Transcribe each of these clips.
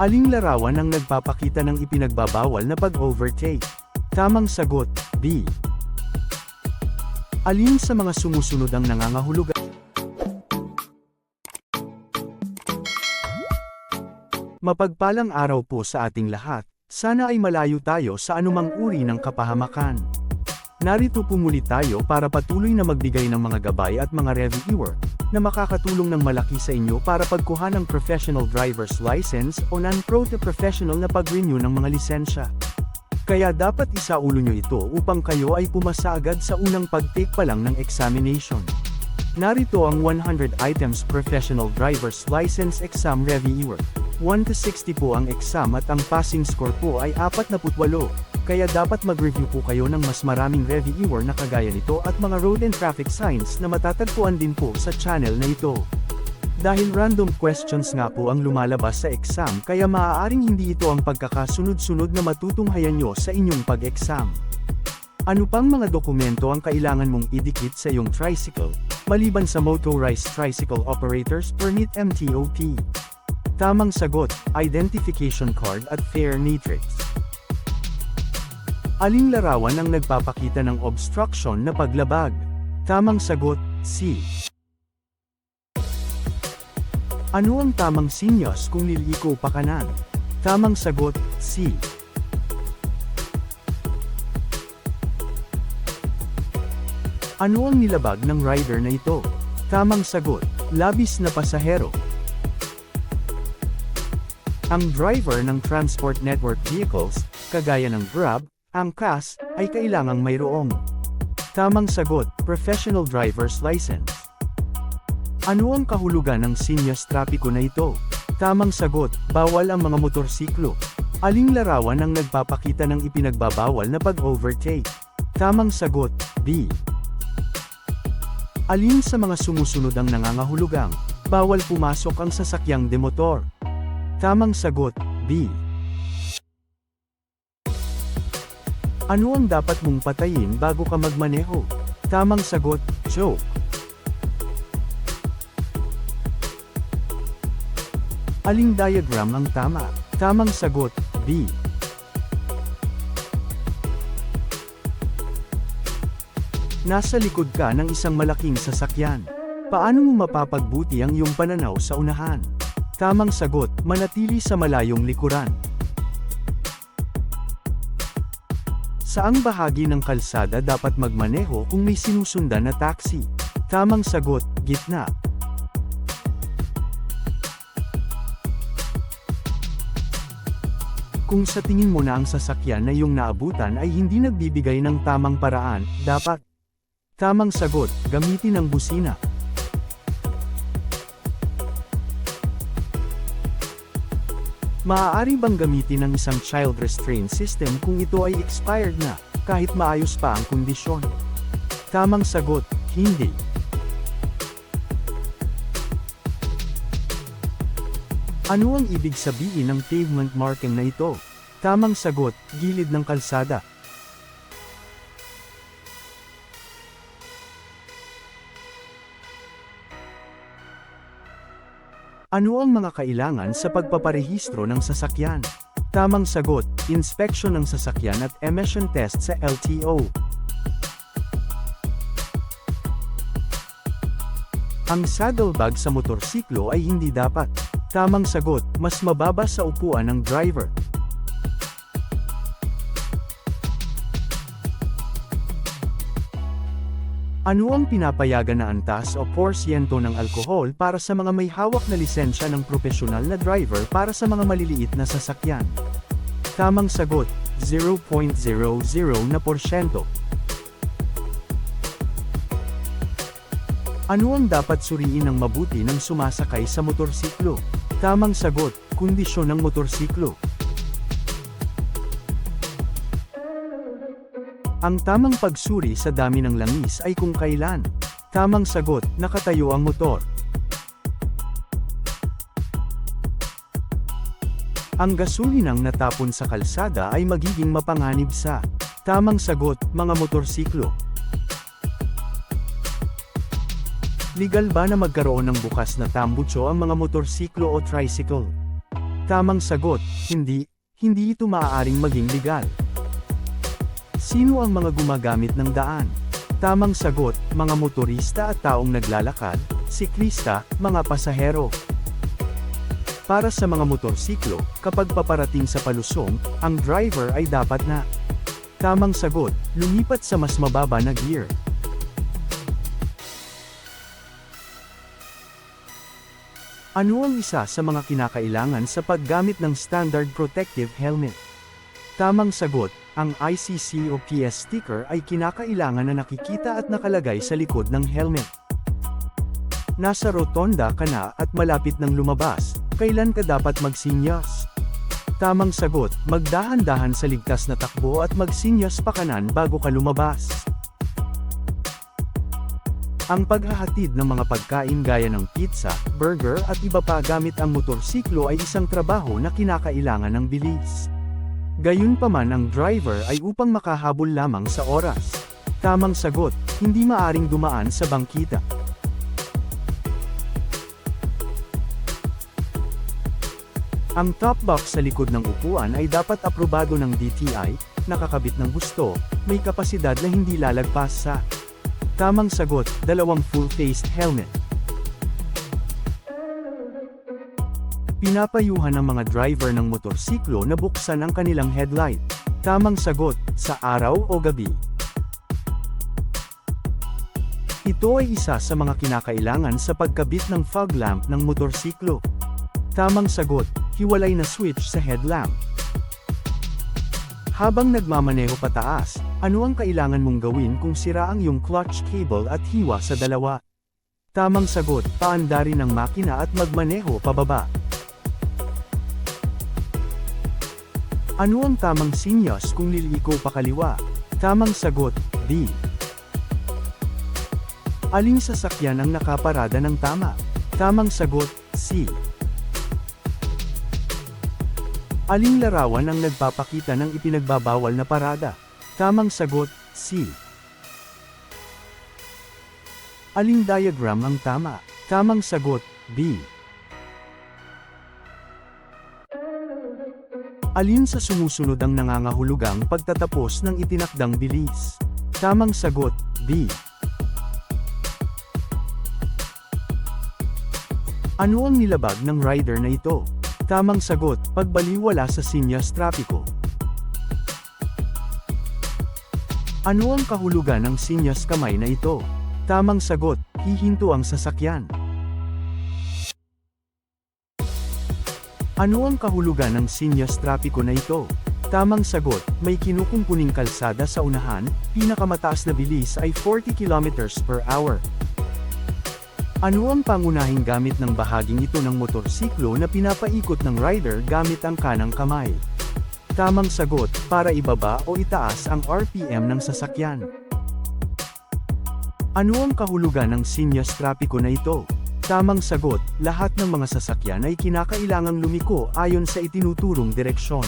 Aling larawan ang nagpapakita ng ipinagbabawal na pag-overtake? Tamang sagot, B. Alin sa mga sumusunod ang nangangahulugan? Mapagpalang araw po sa ating lahat, sana ay malayo tayo sa anumang uri ng kapahamakan. Narito po muli tayo para patuloy na magbigay ng mga gabay at mga reviewer, na makakatulong ng malaki sa inyo para pagkuha ng professional driver's license o non-pro to professional na pag-renew ng mga lisensya. Kaya dapat isaulo nyo ito upang kayo ay pumasa agad sa unang pag-take pa lang ng examination. Narito ang 100 items professional driver's license exam reviewer. 1 to 60 po ang exam at ang passing score po ay 48. Kaya dapat mag-review po kayo ng mas maraming reviewer na kagaya nito at mga road and traffic signs na matatagpuan din po sa channel na ito. Dahil random questions nga po ang lumalabas sa exam kaya maaaring hindi ito ang pagkakasunod-sunod na matutunghayan nyo sa inyong pag-exam. Ano pang mga dokumento ang kailangan mong idikit sa iyong tricycle, maliban sa Motorized Tricycle Operators Permit MTOP? Tamang sagot, identification card at fare matrix. Aling larawan ang nagpapakita ng obstruction na paglabag? Tamang sagot, C. Ano ang tamang sinyas kung liliko pa kanan? Tamang sagot, C. Ano ang nilabag ng rider na ito? Tamang sagot, labis na pasahero. Ang driver ng Transport Network Vehicles, kagaya ng Grab, angkas, ay kailangang mayroong tamang sagot, professional driver's license. Ano ang kahulugan ng sinyas trapiko na ito? Tamang sagot, bawal ang mga motorsiklo. Aling larawan ang nagpapakita ng ipinagbabawal na pag-overtake? Tamang sagot, B. Alin sa mga sumusunod ang nangangahulugang bawal pumasok ang sasakyang demotor? Tamang sagot, B. Ano ang dapat mong patayin bago ka magmaneho? Tamang sagot, joke. Aling diagram ang tama? Tamang sagot, B. Nasa likod ka ng isang malaking sasakyan. Paano mo mapapagbuti ang iyong pananaw sa unahan? Tamang sagot, manatili sa malayong likuran. Saang bahagi ng kalsada dapat magmaneho kung may sinusundan na taxi? Tamang sagot, gitna. Kung sa tingin mo na ang sasakyan na iyong naabutan ay hindi nagbibigay ng tamang paraan, dapat. Tamang sagot, gamitin ang busina. Maaari bang gamitin ang isang child restraint system kung ito ay expired na, kahit maayos pa ang kondisyon? Tamang sagot, hindi. Ano ang ibig sabihin ng pavement marking na ito? Tamang sagot, gilid ng kalsada. Ano ang mga kailangan sa pagpaparehistro ng sasakyan? Tamang sagot, inspection ng sasakyan at emission test sa LTO. Ang saddlebag sa motorsiklo ay hindi dapat. Tamang sagot, mas mababa sa upuan ng driver. Ano ang pinapayagan na antas o porsyento ng alkohol para sa mga may hawak na lisensya ng propesyonal na driver para sa mga maliliit na sasakyan? Tamang sagot, 0.00%. Ano ang dapat suriin ng mabuti ng sumasakay sa motorsiklo? Tamang sagot, kondisyon ng motorsiklo. Ang tamang pagsuri sa dami ng langis ay kung kailan. Tamang sagot, nakatayo ang motor. Ang gasulinang natapon sa kalsada ay magiging mapanganib sa. Tamang sagot, mga motorsiklo. Legal ba na magkaroon ng bukas na tambucho ang mga motorsiklo o tricycle? Tamang sagot, hindi. Hindi ito maaaring maging legal. Sino ang mga gumagamit ng daan? Tamang sagot, mga motorista at taong naglalakad, siklista, mga pasahero. Para sa mga motorsiklo, kapag paparating sa palusong, ang driver ay dapat na. Tamang sagot, lumipat sa mas mababa na gear. Ano ang isa sa mga kinakailangan sa paggamit ng standard protective helmet? Tamang sagot, ang ICC o PS sticker ay kinakailangan na nakikita at nakalagay sa likod ng helmet. Nasa rotonda ka na at malapit ng lumabas, kailan ka dapat magsinyas? Tamang sagot, magdahan-dahan sa ligtas na takbo at magsinyas pa kanan bago ka lumabas. Ang paghahatid ng mga pagkain gaya ng pizza, burger at iba pa gamit ang motorsiklo ay isang trabaho na kinakailangan ng bilis. Gayunpaman ang driver ay upang makahabol lamang sa oras. Tamang sagot, hindi maaring dumaan sa bangkita. Ang top box sa likod ng upuan ay dapat aprobado ng DTI, nakakabit ng gusto, may kapasidad na hindi lalagpas sa. Tamang sagot, dalawang full-faced helmet. Pinapayuhan ng mga driver ng motorsiklo na buksan ang kanilang headlight. Tamang sagot, sa araw o gabi. Ito ay isa sa mga kinakailangan sa pagkabit ng fog lamp ng motorsiklo. Tamang sagot, hiwalay na switch sa headlamp. Habang nagmamaneho pataas, ano ang kailangan mong gawin kung sira ang iyong clutch cable at hiwa sa dalawa? Tamang sagot, paandarin ang makina at magmaneho pababa. Ano ang tamang sinyas kung liliko pa kaliwa? Tamang sagot, D. Aling sasakyan ang nakaparada ng tama? Tamang sagot, C. Aling larawan ang nagpapakita ng ipinagbabawal na parada? Tamang sagot, C. Aling diagram ang tama? Tamang sagot, B. Alin sa sumusunod ang nangangahulugang pagtatapos ng itinakdang bilis? Tamang sagot, B. Ano ang nilabag ng rider na ito? Tamang sagot, pagbaliwala sa sinyas trapiko. Ano ang kahulugan ng sinyas kamay na ito? Tamang sagot, hihinto ang sasakyan. Ano ang kahulugan ng sinyas trapiko na ito? Tamang sagot, may kinukumpuning kalsada sa unahan, pinakamataas na bilis ay 40 km/h. Ano ang pangunahing gamit ng bahaging ito ng motorsiklo na pinapaikot ng rider gamit ang kanang kamay? Tamang sagot, para ibaba o itaas ang RPM ng sasakyan. Ano ang kahulugan ng sinyas trapiko na ito? Tamang sagot, lahat ng mga sasakyan ay kinakailangang lumiko ayon sa itinuturong direksyon.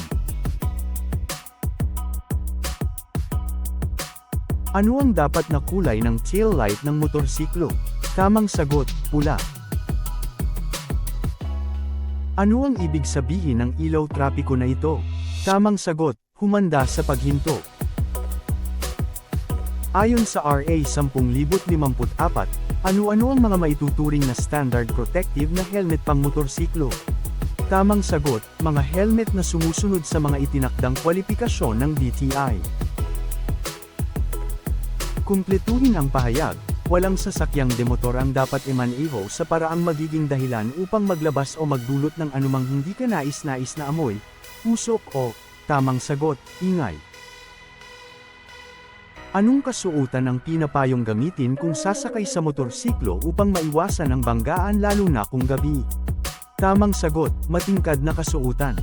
Ano ang dapat na kulay ng tail light ng motorsiklo? Tamang sagot, pula. Ano ang ibig sabihin ng ilaw trapiko na ito? Tamang sagot, humanda sa paghinto. Ayon sa RA 10,054, ano-ano ang mga maituturing na standard protective na helmet pang motorsiklo? Tamang sagot, mga helmet na sumusunod sa mga itinakdang kwalifikasyon ng DTI. Kumpletuhin ang pahayag. Walang sasakyang demotor ang dapat i-maneho sa paraang magiging dahilan upang maglabas o magdulot ng anumang hindi ka nais-nais na amoy, usok o, tamang sagot, ingay. Anong kasuotan ang pinapayong gamitin kung sasakay sa motorsiklo upang maiwasan ang banggaan lalo na kung gabi? Tamang sagot, matingkad na kasuotan.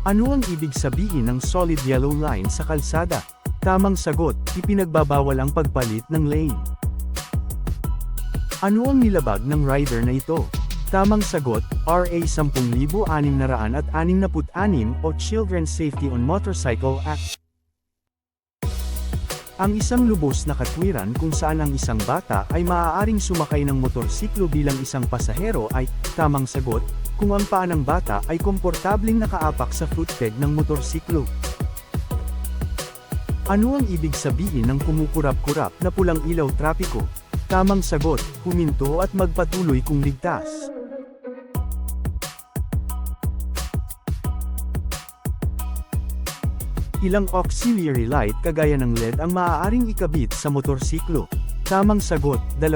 Ano ang ibig sabihin ng solid yellow line sa kalsada? Tamang sagot, ipinagbabawal ang pagpalit ng lane. Ano ang nilabag ng rider na ito? Tamang sagot, RA 10,666 o Children's Safety on Motorcycle Act. Ang isang lubos na katwiran kung saan ang isang bata ay maaaring sumakay ng motorsiklo bilang isang pasahero ay, tamang sagot, kung ang paa ng bata ay komportabling nakaapak sa footpeg ng motorsiklo. Ano ang ibig sabihin ng kumukurap-kurap na pulang ilaw trapiko? Tamang sagot, huminto at magpatuloy kung ligtas. Ilang auxiliary light kagaya ng LED ang maaaring ikabit sa motorsiklo? Tamang sagot, 2.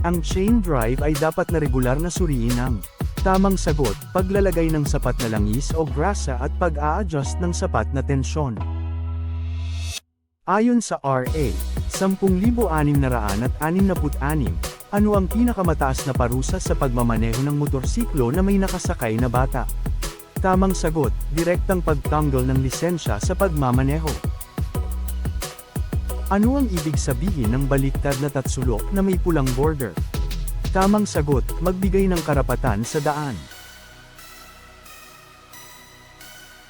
Ang chain drive ay dapat na regular na suriin ng tamang sagot, paglalagay ng sapat na langis o grasa at pag-a-adjust ng sapat na tensyon. Ayon sa RA 10,666, ano ang pinakamataas na parusa sa pagmamaneho ng motorsiklo na may nakasakay na bata? Tamang sagot, direktang pagtanggal ng lisensya sa pagmamaneho. Ano ang ibig sabihin ng baliktad na tatsulok na may pulang border? Tamang sagot, magbigay ng karapatan sa daan.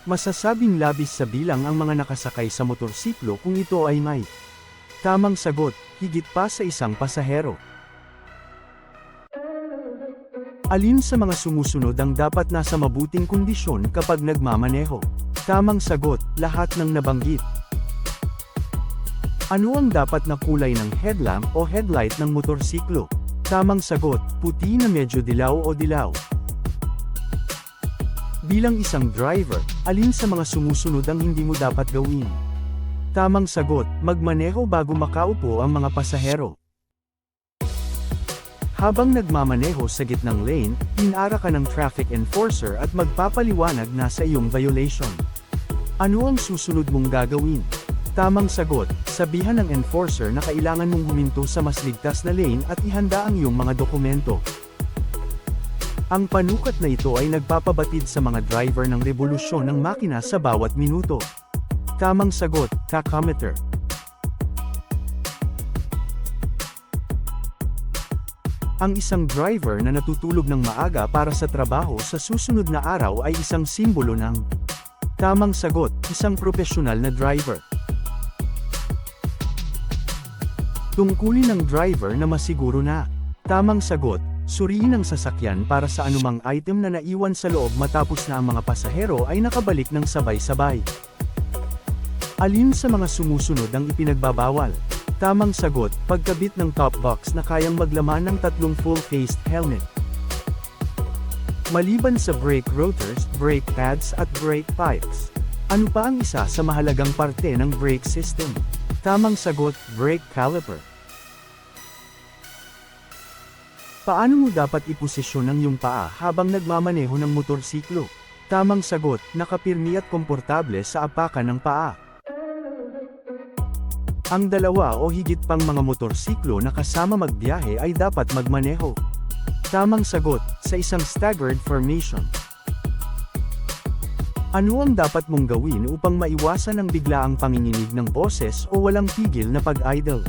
Masasabing labis sa bilang ang mga nakasakay sa motorsiklo kung ito ay may tamang sagot, higit pa sa isang pasahero. Alin sa mga sumusunod ang dapat nasa mabuting kondisyon kapag nagmamaneho? Tamang sagot, lahat ng nabanggit. Ano ang dapat na kulay ng headlamp o headlight ng motorsiklo? Tamang sagot, puti na medyo dilaw o dilaw. Bilang isang driver, alin sa mga sumusunod ang hindi mo dapat gawin? Tamang sagot, magmaneho bago makaupo ang mga pasahero. Habang nagmamaneho sa gitnang lane, inara ka ng traffic enforcer at magpapaliwanag na sa iyong violation. Ano ang susunod mong gagawin? Tamang sagot, sabihan ng enforcer na kailangan mong huminto sa mas ligtas na lane at ihanda ang iyong mga dokumento. Ang panukat na ito ay nagpapabatid sa mga driver ng revolusyon ng makina sa bawat minuto. Tamang sagot, tachometer. Ang isang driver na natutulog ng maaga para sa trabaho sa susunod na araw ay isang simbolo ng tamang sagot, isang profesional na driver. Tungkulin ng driver na masiguro na tamang sagot, suriin ang sasakyan para sa anumang item na naiwan sa loob matapos na ang mga pasahero ay nakabalik ng sabay-sabay. Alin sa mga sumusunod ang ipinagbabawal? Tamang sagot, pagkabit ng top box na kayang maglaman ng 3 full-faced helmet. Maliban sa brake rotors, brake pads at brake pipes. Ano pa ang isa sa mahalagang parte ng brake system? Tamang sagot, brake caliper. Paano mo dapat iposisyon ang iyong paa habang nagmamaneho ng motorsiklo? Tamang sagot, nakapirmi at komportable sa apakan ng paa. Ang 2 o higit pang mga motorsiklo na kasama magbiyahe ay dapat magmaneho. Tamang sagot, sa isang staggered formation. Ano ang dapat mong gawin upang maiwasan ang biglaang panginginig ng boses o walang tigil na pag-idle?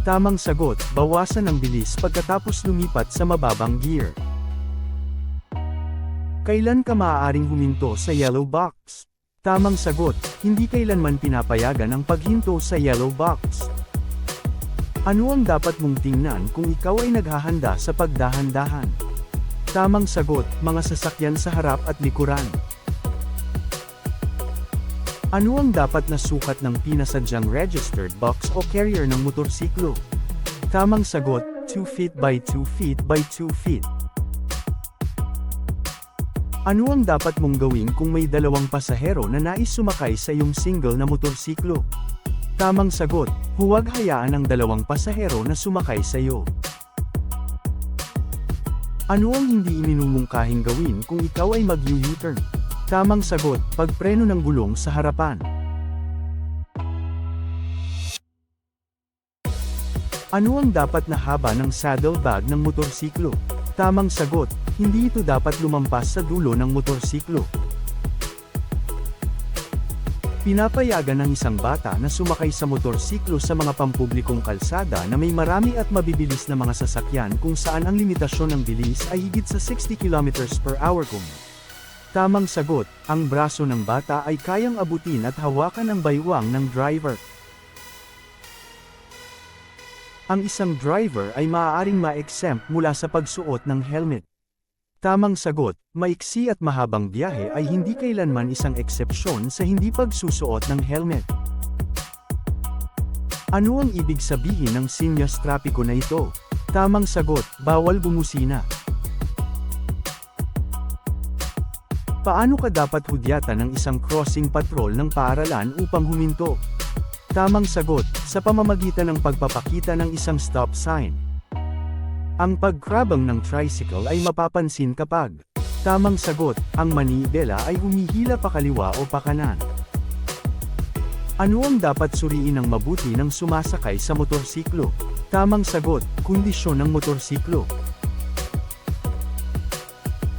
Tamang sagot, bawasan ang bilis pagkatapos lumipat sa mababang gear. Kailan ka maaaring huminto sa yellow box? Tamang sagot, hindi kailanman pinapayagan ang paghinto sa yellow box. Ano ang dapat mong tingnan kung ikaw ay naghahanda sa pagdahan-dahan? Tamang sagot, mga sasakyan sa harap at likuran. Ano ang dapat na sukat ng pinasadyang registered box o carrier ng motorsiklo? Tamang sagot, 2 feet by 2 feet by 2 feet. Ano ang dapat mong gawin kung may 2 pasahero na nais sumakay sa iyong single na motorsiklo? Tamang sagot, huwag hayaan ang 2 pasahero na sumakay sa iyo. Ano ang hindi iminumungkahing gawin kung ikaw ay mag-U-turn? Tamang sagot, pagpreno ng gulong sa harapan. Ano ang dapat na haba ng saddlebag ng motorsiklo? Tamang sagot, hindi ito dapat lumampas sa dulo ng motorsiklo. Pinapayagan ng isang bata na sumakay sa motorsiklo sa mga pampublikong kalsada na may marami at mabibilis na mga sasakyan kung saan ang limitasyon ng bilis ay higit sa 60 km/h kung tamang sagot, ang braso ng bata ay kayang abutin at hawakan ang baywang ng driver. Ang isang driver ay maaaring ma-exempt mula sa pagsuot ng helmet. Tamang sagot, maiksi at mahabang biyahe ay hindi kailanman isang eksepsyon sa hindi pagsusuot ng helmet. Ano ang ibig sabihin ng senyas trapiko na ito? Tamang sagot, bawal bumusina. Paano ka dapat hudyatan ng isang crossing patrol ng paaralan upang huminto? Tamang sagot, sa pamamagitan ng pagpapakita ng isang stop sign. Ang pagkrabang ng tricycle ay mapapansin kapag. Tamang sagot, ang manibela ay humihila pakaliwa o pakanan. Ano ang dapat suriin ng mabuti ng sumasakay sa motorsiklo? Tamang sagot, kondisyon ng motorsiklo.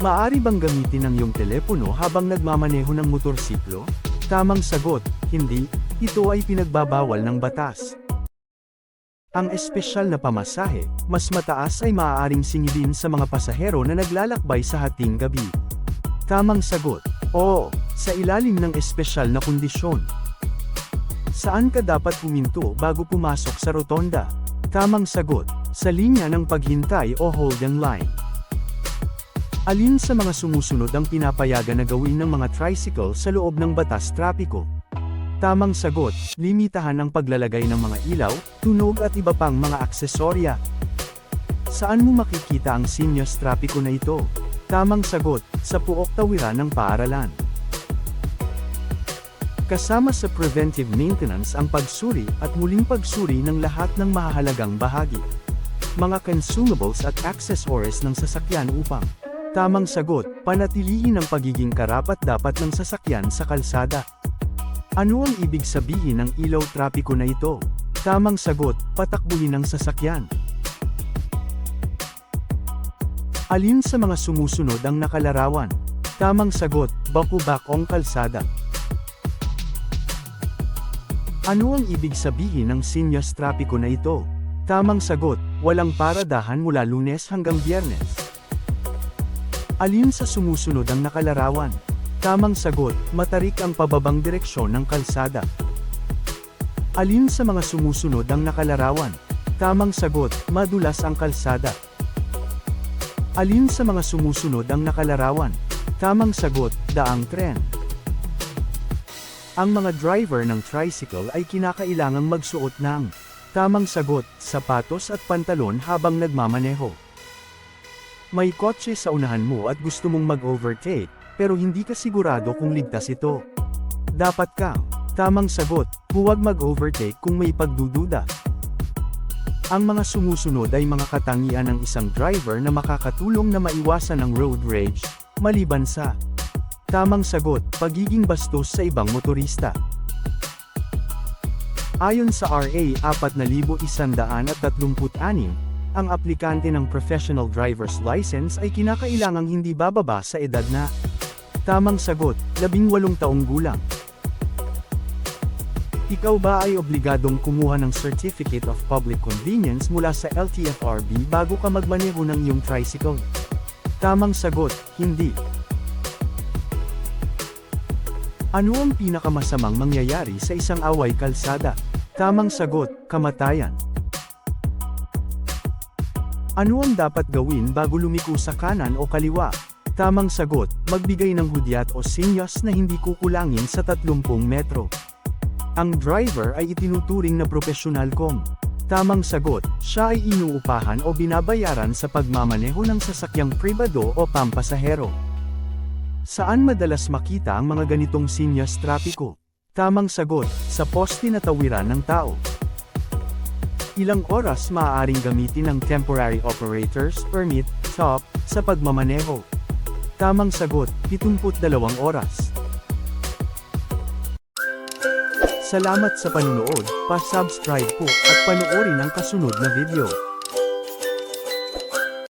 Maaari bang gamitin ang iyong telepono habang nagmamaneho ng motorsiklo? Tamang sagot, hindi, ito ay pinagbabawal ng batas. Ang espesyal na pamasahe, mas mataas ay maaaring singilin sa mga pasahero na naglalakbay sa hating gabi. Tamang sagot, oo, sa ilalim ng espesyal na kondisyon. Saan ka dapat huminto bago pumasok sa rotonda? Tamang sagot, sa linya ng paghintay o holding line. Alin sa mga sumusunod ang pinapayagan na gawin ng mga tricycle sa loob ng batas trapiko? Tamang sagot, limitahan ang paglalagay ng mga ilaw, tunog at iba pang mga aksesorya. Saan mo makikita ang senyas trapiko na ito? Tamang sagot, sa puok tawiran ng paaralan. Kasama sa preventive maintenance ang pagsuri at muling pagsuri ng lahat ng mahahalagang bahagi. Mga consumables at accessories ng sasakyan upang. Tamang sagot, panatilihin ang pagiging karapat-dapat ng sasakyan sa kalsada. Ano ang ibig sabihin ng ilaw trapiko na ito? Tamang sagot, patakbuhin ang sasakyan. Alin sa mga sumusunod ang nakalarawan? Tamang sagot, baku-bakong kalsada. Ano ang ibig sabihin ng senyas trapiko na ito? Tamang sagot, walang paradahan mula Lunes hanggang Biyernes. Alin sa sumusunod ang nakalarawan? Tamang sagot, matarik ang pababang direksyon ng kalsada. Alin sa mga sumusunod ang nakalarawan? Tamang sagot, madulas ang kalsada. Alin sa mga sumusunod ang nakalarawan? Tamang sagot, daang tren. Ang mga driver ng tricycle ay kinakailangang magsuot ng. Tamang sagot, sapatos at pantalon habang nagmamaneho. May kotse sa unahan mo at gusto mong mag-overtake, pero hindi ka sigurado kung ligtas ito. Dapat kang. Tamang sagot, huwag mag-overtake kung may pagdududa. Ang mga sumusunod ay mga katangian ng isang driver na makakatulong na maiwasan ang road rage, maliban sa. Tamang sagot, pagiging bastos sa ibang motorista. Ayon sa RA 4136, ang aplikante ng Professional Driver's License ay kinakailangang hindi bababa sa edad na. Tamang sagot, 18 taong gulang. Ikaw ba ay obligadong kumuha ng Certificate of Public Convenience mula sa LTFRB bago ka magmaneho ng iyong tricycle? Tamang sagot, hindi. Ano ang pinakamasamang mangyayari sa isang away kalsada? Tamang sagot, kamatayan. Ano ang dapat gawin bago lumiko sa kanan o kaliwa? Tamang sagot, magbigay ng hudyat o senyas na hindi kukulangin sa 30 metro. Ang driver ay itinuturing na profesional kung. Tamang sagot, siya ay inuupahan o binabayaran sa pagmamaneho ng sasakyang pribado o pampasahero. Saan madalas makita ang mga ganitong senyas trapiko? Tamang sagot, sa poste na tawiran ng tao. Ilang oras maaaring gamitin ng Temporary Operator's Permit, TOP, sa pagmamaneho? Tamang sagot, 72 oras. Salamat sa panunood, pa-subscribe po, at panoorin ang kasunod na video.